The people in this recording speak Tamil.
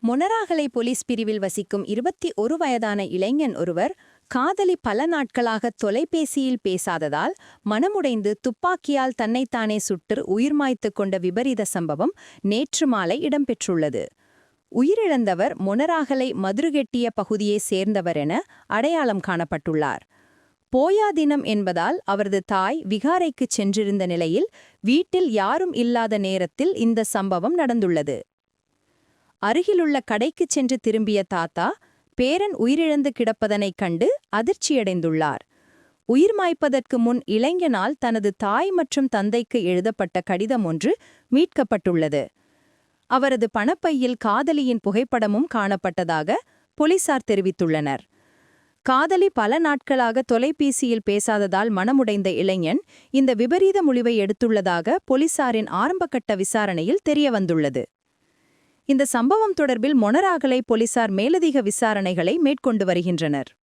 மொனராகலை போலீஸ் பிரிவில் வசிக்கும் 21 வயதான இளைஞன் ஒருவர் காதலி பல நாட்களாக தொலைபேசியில் பேசாததால் மனமுடைந்து துப்பாக்கியால் தன்னைத்தானே சுட்டு உயிர்மாய்த்துக் கொண்ட விபரீத சம்பவம் நேற்று மாலை இடம்பெற்றுள்ளது. உயிரிழந்தவர் மொனராகலை மதுருகெட்டிய பகுதியைச் சேர்ந்தவர் என அடையாளம் காணப்பட்டுள்ளார். போயா தினம் என்பதால் அவரது தாய் விகாரைக்குச் சென்றிருந்த நிலையில் வீட்டில் யாரும் இல்லாத நேரத்தில் இந்த சம்பவம் நடந்துள்ளது. அருகிலுள்ள கடைக்குச் சென்று திரும்பிய தாத்தா பேரன் உயிரிழந்து கிடப்பதனைக் கண்டு அதிர்ச்சியடைந்துள்ளார். உயிர் மாய்ப்பதற்கு முன் இளைஞனால் தனது தாய் மற்றும் தந்தைக்கு எழுதப்பட்ட கடிதம் ஒன்று மீட்கப்பட்டுள்ளது. அவரது பணப்பையில் காதலியின் புகைப்படமும் காணப்பட்டதாக போலீசார் தெரிவித்துள்ளனர். காதலி பல நாட்களாக தொலைபேசியில் பேசாததால் மனமுடைந்த இளைஞன் இந்த விபரீத முடிவை எடுத்துள்ளதாக போலீசாரின் ஆரம்பகட்ட விசாரணையில் தெரியவந்துள்ளது. இந்த சம்பவம் தொடர்பில் மொனராகலை போலீசார் மேலதிக விசாரணைகளை மேற்கொண்டு வருகின்றனர்.